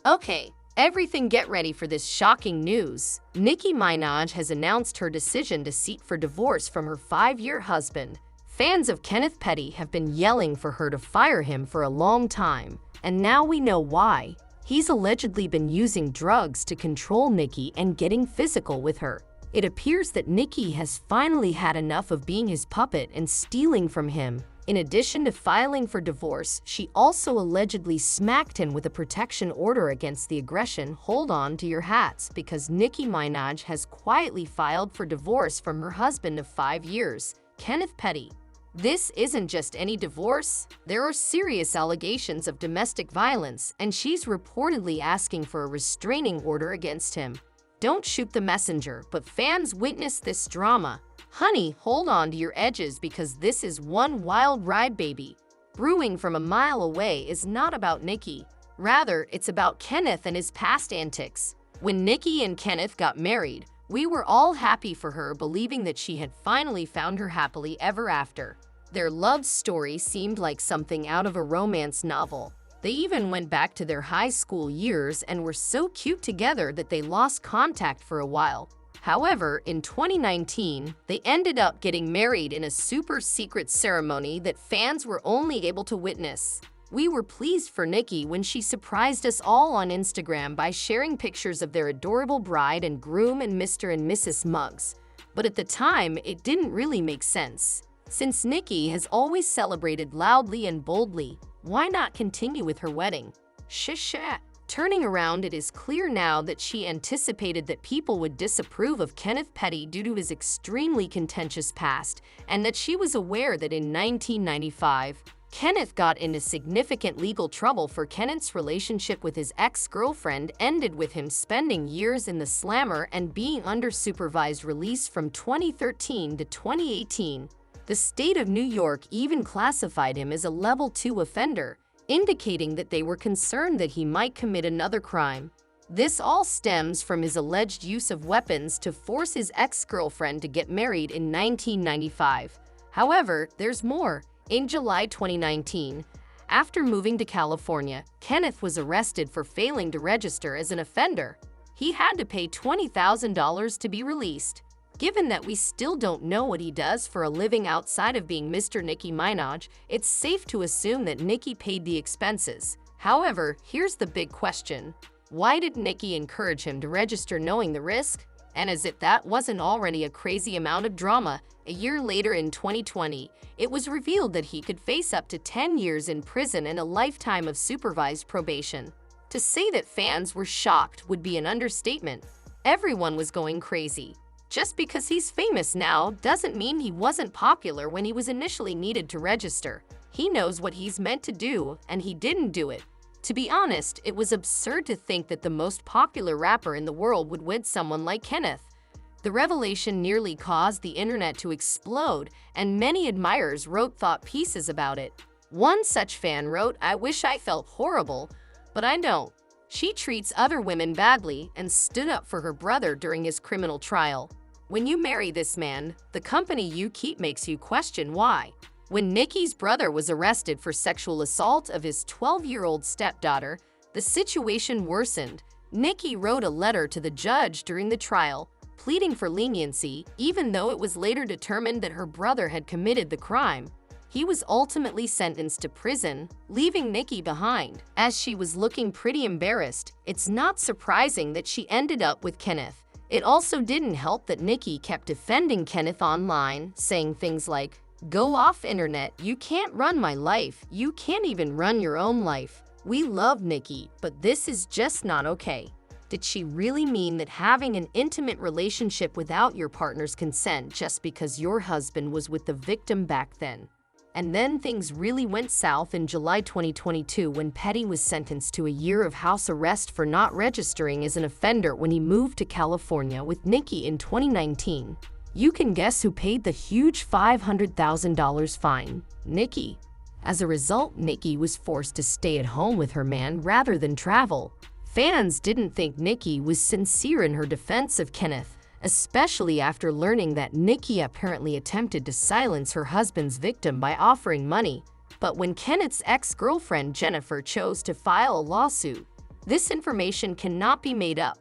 Okay, everything get ready for this shocking news. Nicki Minaj has announced her decision to seek for divorce from her 5-year husband. Fans of Kenneth Petty have been yelling for her to fire him for a long time, and now we know why. He's allegedly been using drugs to control Nicki and getting physical with her. It appears that Nicki has finally had enough of being his puppet and stealing from him. In addition to filing for divorce, she also allegedly smacked him with a protection order against the aggression. Hold on to your hats, because Nicki Minaj has quietly filed for divorce from her husband of 5 years, Kenneth Petty. This isn't just any divorce. There are serious allegations of domestic violence, and she's reportedly asking for a restraining order against him. Don't shoot the messenger, but fans witness this drama. Honey, hold on to your edges, because this is one wild ride, baby. Brewing from a mile away is not about Nicki. Rather, it's about Kenneth and his past antics. When Nicki and Kenneth got married, we were all happy for her, believing that she had finally found her happily ever after. Their love story seemed like something out of a romance novel. They even went back to their high school years and were so cute together that they lost contact for a while. However, in 2019, they ended up getting married in a super secret ceremony that fans were only able to witness. We were pleased for Nicki when she surprised us all on Instagram by sharing pictures of their adorable bride and groom and Mr. and Mrs. Muggs. But at the time, it didn't really make sense. Since Nicki has always celebrated loudly and boldly, why not continue with her wedding? Shh. Turning around, it is clear now that she anticipated that people would disapprove of Kenneth Petty due to his extremely contentious past, and that she was aware that in 1995, Kenneth got into significant legal trouble for Kenneth's relationship with his ex-girlfriend ended with him spending years in the slammer and being under supervised release from 2013 to 2018. The state of New York even classified him as a level 2 offender, indicating that they were concerned that he might commit another crime. This all stems from his alleged use of weapons to force his ex-girlfriend to get married in 1995. However, there's more. In July 2019, after moving to California, Kenneth was arrested for failing to register as an offender. He had to pay $20,000 to be released. Given that we still don't know what he does for a living outside of being Mr. Nicki Minaj, it's safe to assume that Nicki paid the expenses. However, here's the big question. Why did Nicki encourage him to register knowing the risk? And as if that wasn't already a crazy amount of drama, a year later in 2020, it was revealed that he could face up to 10 years in prison and a lifetime of supervised probation. To say that fans were shocked would be an understatement. Everyone was going crazy. Just because he's famous now doesn't mean he wasn't popular when he was initially needed to register. He knows what he's meant to do, and he didn't do it. To be honest, it was absurd to think that the most popular rapper in the world would wed someone like Kenneth. The revelation nearly caused the internet to explode, and many admirers wrote thought pieces about it. One such fan wrote, "I wish I felt horrible, but I don't." She treats other women badly and stood up for her brother during his criminal trial. When you marry this man, the company you keep makes you question why. When Nicki's brother was arrested for sexual assault of his 12-year-old stepdaughter, the situation worsened. Nicki wrote a letter to the judge during the trial, pleading for leniency, even though it was later determined that her brother had committed the crime. He was ultimately sentenced to prison, leaving Nicki behind. As she was looking pretty embarrassed, it's not surprising that she ended up with Kenneth. It also didn't help that Nicki kept defending Kenneth online, saying things like, "Go off internet, you can't run my life, you can't even run your own life. We love Nicki, but this is just not okay." Did she really mean that having an intimate relationship without your partner's consent just because your husband was with the victim back then? And then things really went south in July 2022 when Petty was sentenced to a year of house arrest for not registering as an offender when he moved to California with Nicki in 2019. You can guess who paid the huge $500,000 fine? Nicki. As a result, Nicki was forced to stay at home with her man rather than travel. Fans didn't think Nicki was sincere in her defense of Kenneth, especially after learning that Nicki apparently attempted to silence her husband's victim by offering money. But when Kenneth's ex-girlfriend Jennifer chose to file a lawsuit, This information cannot be made up.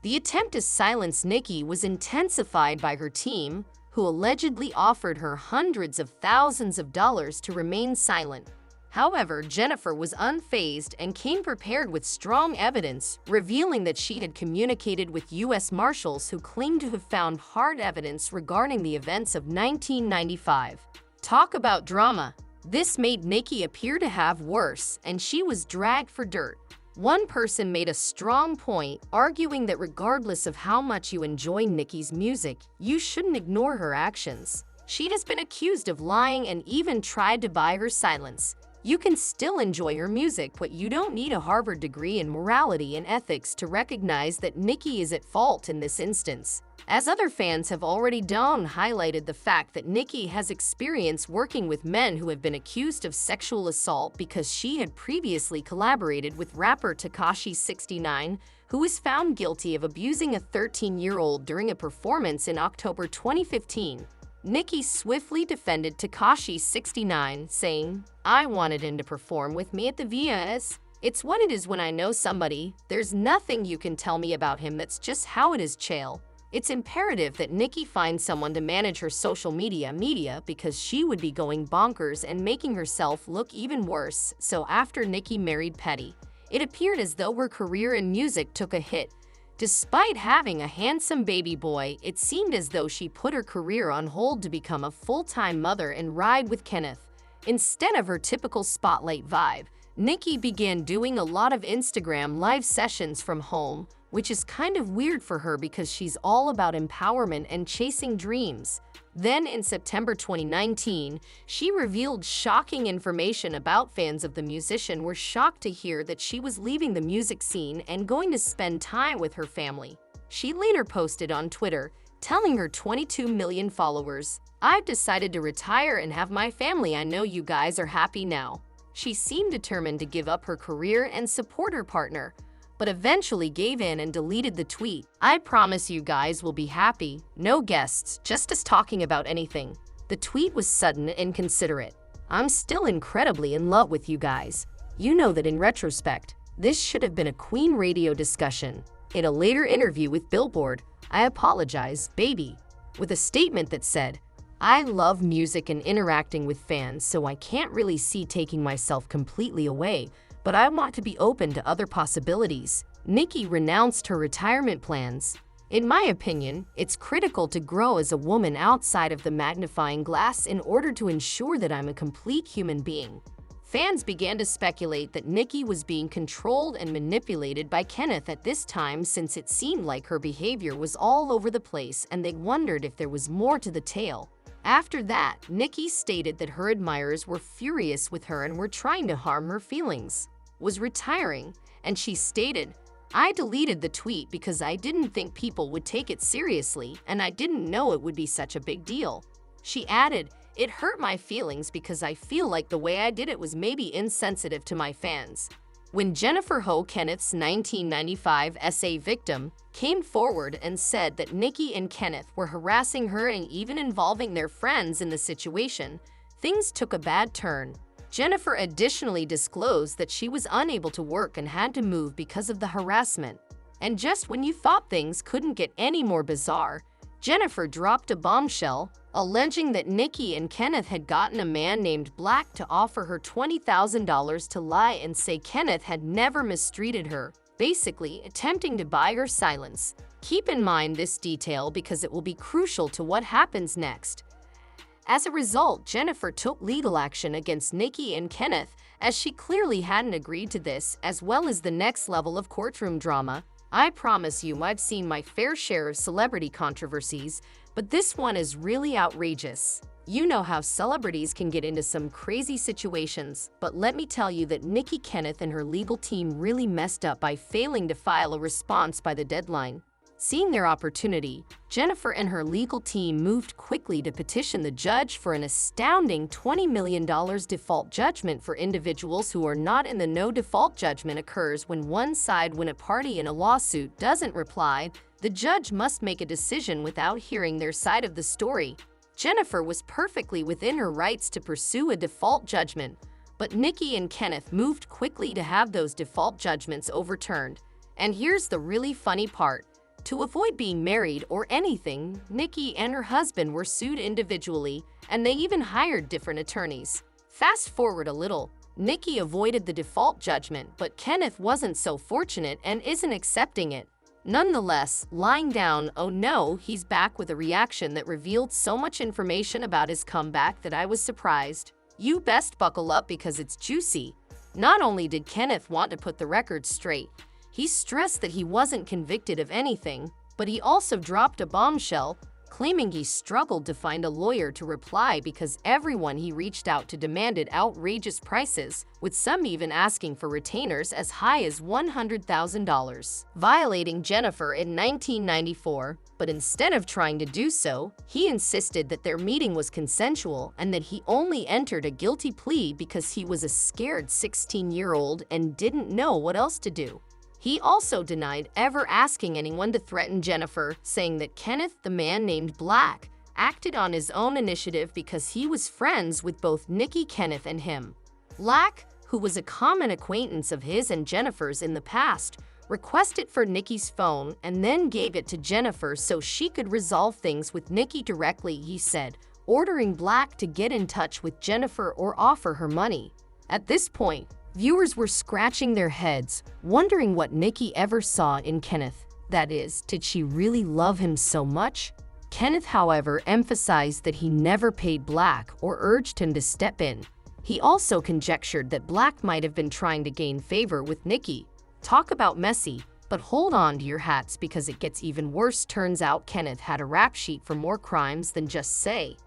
The attempt to silence Nicki was intensified by her team, who allegedly offered her hundreds of thousands of dollars to remain silent. However, Jennifer was unfazed and came prepared with strong evidence, revealing that she had communicated with U.S. Marshals who claimed to have found hard evidence regarding the events of 1995. Talk about drama. This made Nicki appear to have worse, and she was dragged for dirt. One person made a strong point, arguing that regardless of how much you enjoy Nicki's music, you shouldn't ignore her actions. She has been accused of lying and even tried to buy her silence. You can still enjoy her music, but you don't need a Harvard degree in morality and ethics to recognize that Nicki is at fault in this instance. As other fans have already done, highlighted the fact that Nicki has experience working with men who have been accused of sexual assault because she had previously collaborated with rapper Tekashi 69, who was found guilty of abusing a 13-year-old during a performance in October 2015. Nicki swiftly defended Tekashi 69, saying, "I wanted him to perform with me at the VS. It's what it is when I know somebody. There's nothing you can tell me about him, that's just how it is, chill." It's imperative that Nicki find someone to manage her social media because she would be going bonkers and making herself look even worse. So after Nicki married Petty, it appeared as though her career in music took a hit. Despite having a handsome baby boy, it seemed as though she put her career on hold to become a full-time mother and ride with Kenneth. Instead of her typical spotlight vibe, Nicki began doing a lot of Instagram live sessions from home, which is kind of weird for her because she's all about empowerment and chasing dreams. Then in September 2019, she revealed shocking information about. Fans of the musician were shocked to hear that she was leaving the music scene and going to spend time with her family. She later posted on Twitter, telling her 22 million followers, "I've decided to retire and have my family. I know you guys are happy now." She seemed determined to give up her career and support her partner, but eventually gave in and deleted the tweet. "I promise you guys will be happy. No guests, just us talking about anything." The tweet was sudden and inconsiderate. "I'm still incredibly in love with you guys. You know that in retrospect, this should have been a Queen radio discussion." In a later interview with Billboard, "I apologize, baby," with a statement that said, "I love music and interacting with fans, so I can't really see taking myself completely away, but I want to be open to other possibilities." Nicki renounced her retirement plans. "In my opinion, it's critical to grow as a woman outside of the magnifying glass in order to ensure that I'm a complete human being." Fans began to speculate that Nicki was being controlled and manipulated by Kenneth at this time, since it seemed like her behavior was all over the place and they wondered if there was more to the tale. After that, Nicki stated that her admirers were furious with her and were trying to harm her feelings, was retiring, and she stated, "I deleted the tweet because I didn't think people would take it seriously and I didn't know it would be such a big deal." She added, "It hurt my feelings because I feel like the way I did it was maybe insensitive to my fans." When Jennifer Ho, Kenneth's 1995 essay victim, came forward and said that Nicki and Kenneth were harassing her and even involving their friends in the situation, things took a bad turn. Jennifer additionally disclosed that she was unable to work and had to move because of the harassment. And just when you thought things couldn't get any more bizarre, Jennifer dropped a bombshell, alleging that Nicki and Kenneth had gotten a man named Black to offer her $20,000 to lie and say Kenneth had never mistreated her, basically attempting to buy her silence. Keep in mind this detail because it will be crucial to what happens next. As a result, Jennifer took legal action against Nicki and Kenneth, as she clearly hadn't agreed to this, as well as the next level of courtroom drama. "I promise you I've seen my fair share of celebrity controversies, but this one is really outrageous. You know how celebrities can get into some crazy situations, but let me tell you that Nicki, Kenneth, and her legal team really messed up by failing to file a response by the deadline." Seeing their opportunity, Jennifer and her legal team moved quickly to petition the judge for an astounding $20 million default judgment for individuals who are not in the know. Default judgment occurs when when a party in a lawsuit doesn't reply, the judge must make a decision without hearing their side of the story. Jennifer was perfectly within her rights to pursue a default judgment, But Nicki and Kenneth moved quickly to have those default judgments overturned. And here's the really funny part. To avoid being married or anything, Nicki and her husband were sued individually, and they even hired different attorneys. Fast forward a little, Nicki avoided the default judgment, but Kenneth wasn't so fortunate and isn't accepting it. Nonetheless, lying down, oh no, he's back with a reaction that revealed so much information about his comeback that I was surprised. You best buckle up because it's juicy. Not only did Kenneth want to put the record straight, he stressed that he wasn't convicted of anything, but he also dropped a bombshell, claiming he struggled to find a lawyer to reply because everyone he reached out to demanded outrageous prices, with some even asking for retainers as high as $100,000, violating Jennifer in 1994. But instead of trying to do so, he insisted that their meeting was consensual and that he only entered a guilty plea because he was a scared 16-year-old and didn't know what else to do. He also denied ever asking anyone to threaten Jennifer, saying that Kenneth, the man named Black, acted on his own initiative because he was friends with both Nicki, Kenneth, and him. Black, who was a common acquaintance of his and Jennifer's in the past, requested for Nicki's phone and then gave it to Jennifer so she could resolve things with Nicki directly, he said, ordering Black to get in touch with Jennifer or offer her money. At this point, viewers were scratching their heads, wondering what Nicki ever saw in Kenneth. That is, did she really love him so much? Kenneth, however, emphasized that he never paid Black or urged him to step in. He also conjectured that Black might have been trying to gain favor with Nicki. Talk about messy, but hold on to your hats because it gets even worse. Turns out Kenneth had a rap sheet for more crimes than just say.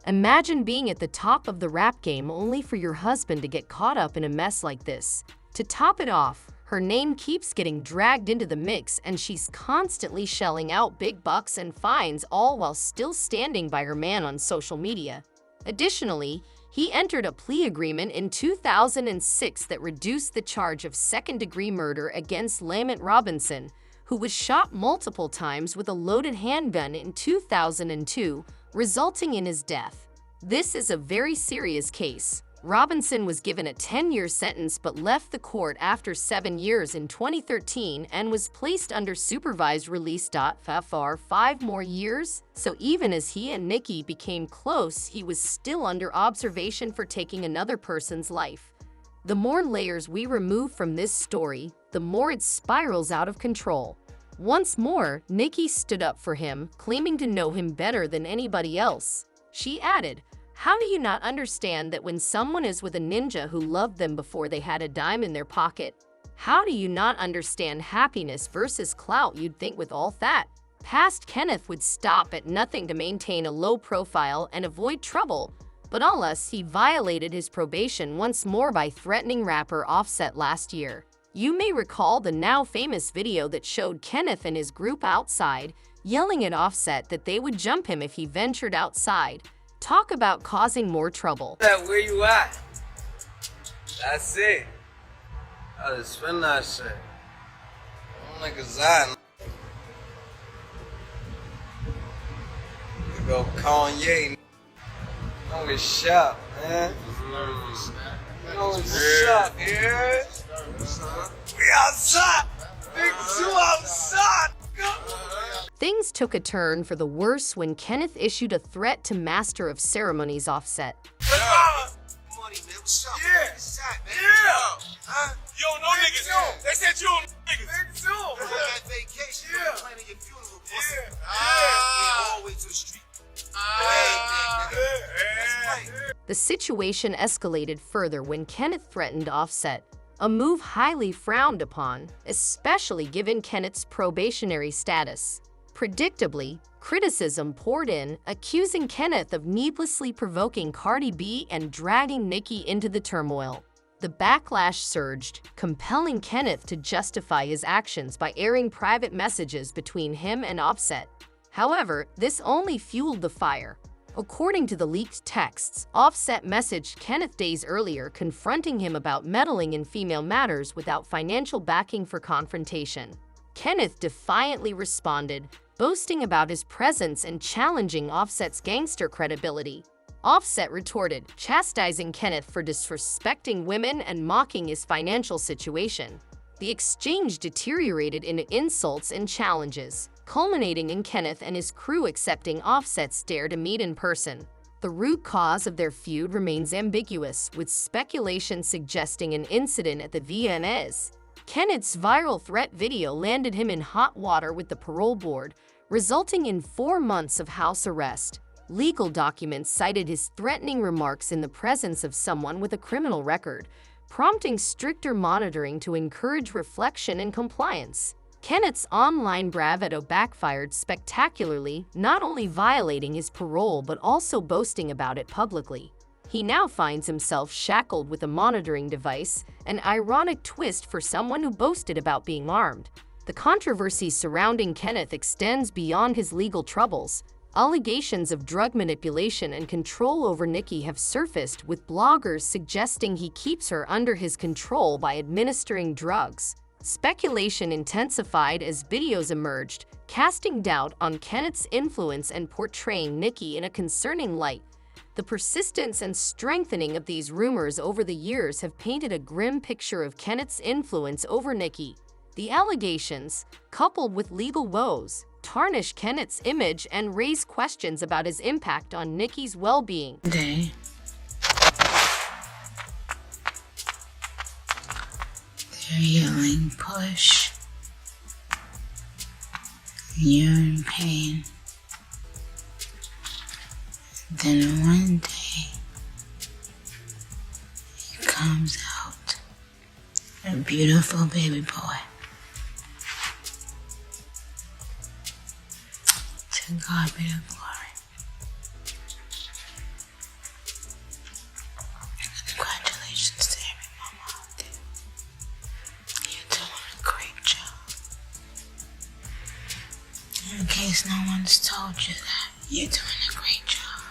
Imagine being at the top of the rap game only for your husband to get caught up in a mess like this. To top it off, her name keeps getting dragged into the mix and she's constantly shelling out big bucks and fines, all while still standing by her man on social media. Additionally, he entered a plea agreement in 2006 that reduced the charge of second-degree murder against Lamont Robinson, who was shot multiple times with a loaded handgun in 2002, resulting in his death. This is a very serious case. Robinson was given a 10-year sentence but left the court after 7 years in 2013 and was placed under supervised release for 5 more years. So even as he and Nicki became close, he was still under observation for taking another person's life. The more layers we remove from this story, the more it spirals out of control. Once more, Nicki stood up for him, claiming to know him better than anybody else. She added, "How do you not understand that when someone is with a ninja who loved them before they had a dime in their pocket? How do you not understand happiness versus clout? You'd think with all that past, Kenneth would stop at nothing to maintain a low profile and avoid trouble. But alas, he violated his probation once more by threatening rapper Offset last year. You may recall the now famous video that showed Kenneth and his group outside, yelling at Offset that they would jump him if he ventured outside. Talk about causing more trouble." Where you at? That's it. I just spend that shit. Them niggas out. You go Kanye. Know it's shop, man. Know it's shop, yeah? We outside! Big Two outside! Things took a turn for the worse when Kenneth issued a threat to Master of Ceremonies Offset. Yeah! Yeah! You don't know niggas. They said you don't know niggas. Big Two! That vacation, Yeah. planning your funeral. Yeah. All the way to the street. The situation escalated further when Kenneth threatened Offset, a move highly frowned upon, especially given Kenneth's probationary status. Predictably, criticism poured in, accusing Kenneth of needlessly provoking Cardi B and dragging Nicki into the turmoil. The backlash surged, compelling Kenneth to justify his actions by airing private messages between him and Offset. However, this only fueled the fire. According to the leaked texts, Offset messaged Kenneth days earlier confronting him about meddling in female matters without financial backing for confrontation. Kenneth defiantly responded, boasting about his presence and challenging Offset's gangster credibility. Offset retorted, chastising Kenneth for disrespecting women and mocking his financial situation. The exchange deteriorated into insults and challenges, culminating in Kenneth and his crew accepting Offset's dare to meet in person. The root cause of their feud remains ambiguous, with speculation suggesting an incident at the VMAs. Kenneth's viral threat video landed him in hot water with the parole board, resulting in 4 months of house arrest. Legal documents cited his threatening remarks in the presence of someone with a criminal record, prompting stricter monitoring to encourage reflection and compliance. Kenneth's online bravado backfired spectacularly, not only violating his parole but also boasting about it publicly. He now finds himself shackled with a monitoring device, an ironic twist for someone who boasted about being armed. The controversy surrounding Kenneth extends beyond his legal troubles. Allegations of drug manipulation and control over Nicki have surfaced, with bloggers suggesting he keeps her under his control by administering drugs. Speculation intensified as videos emerged, casting doubt on Kenneth's influence and portraying Nicki in a concerning light. The persistence and strengthening of these rumors over the years have painted a grim picture of Kenneth's influence over Nicki. The allegations, coupled with legal woes, tarnish Kenneth's image and raise questions about his impact on Nicki's well-being. They're yelling, push. You're in pain. Then one day, he comes out, a beautiful baby boy. To God be the glory. Congratulations to every mama out there. You're doing a great job. In case no one's told you that, you're doing a great job.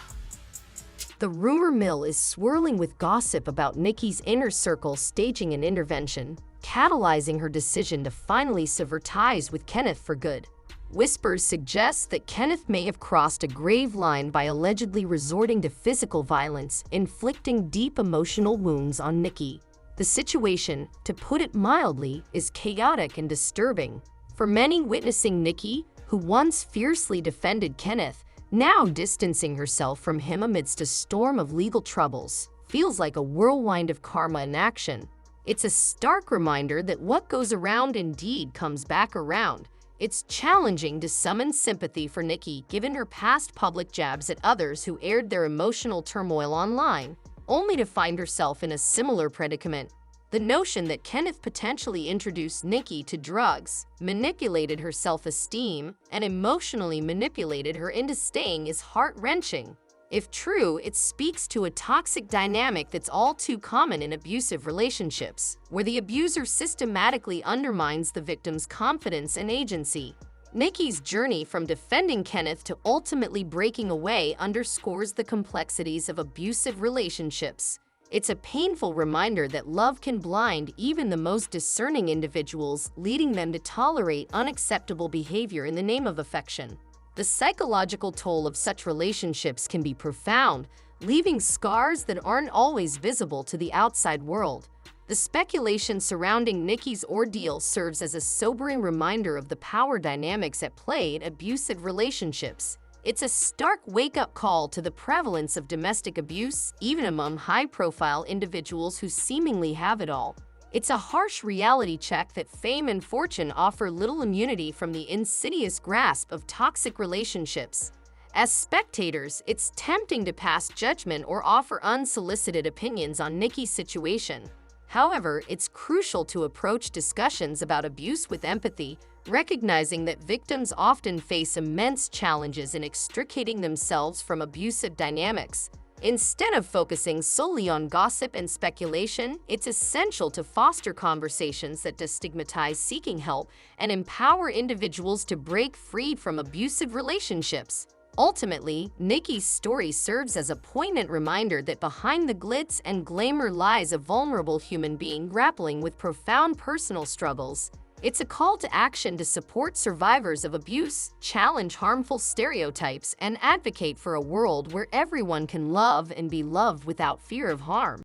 The rumor mill is swirling with gossip about Nicki's inner circle staging an intervention, catalyzing her decision to finally sever ties with Kenneth for good. Whispers suggest that Kenneth may have crossed a grave line by allegedly resorting to physical violence, inflicting deep emotional wounds on Nicki. The situation, to put it mildly, is chaotic and disturbing. For many witnessing Nicki, who once fiercely defended Kenneth, now distancing herself from him amidst a storm of legal troubles, feels like a whirlwind of karma in action. It's a stark reminder that what goes around indeed comes back around. It's challenging to summon sympathy for Nicki given her past public jabs at others who aired their emotional turmoil online, only to find herself in a similar predicament. The notion that Kenneth potentially introduced Nicki to drugs, manipulated her self-esteem, and emotionally manipulated her into staying is heart-wrenching. If true, it speaks to a toxic dynamic that's all too common in abusive relationships, where the abuser systematically undermines the victim's confidence and agency. Nicki's journey from defending Kenneth to ultimately breaking away underscores the complexities of abusive relationships. It's a painful reminder that love can blind even the most discerning individuals, leading them to tolerate unacceptable behavior in the name of affection. The psychological toll of such relationships can be profound, leaving scars that aren't always visible to the outside world. The speculation surrounding Nicki's ordeal serves as a sobering reminder of the power dynamics at play in abusive relationships. It's a stark wake-up call to the prevalence of domestic abuse, even among high-profile individuals who seemingly have it all. It's a harsh reality check that fame and fortune offer little immunity from the insidious grasp of toxic relationships. As spectators, it's tempting to pass judgment or offer unsolicited opinions on Nicki's situation. However, it's crucial to approach discussions about abuse with empathy, recognizing that victims often face immense challenges in extricating themselves from abusive dynamics. Instead of focusing solely on gossip and speculation, it's essential to foster conversations that destigmatize seeking help and empower individuals to break free from abusive relationships. Ultimately, Nicki's story serves as a poignant reminder that behind the glitz and glamour lies a vulnerable human being grappling with profound personal struggles. It's a call to action to support survivors of abuse, challenge harmful stereotypes, and advocate for a world where everyone can love and be loved without fear of harm.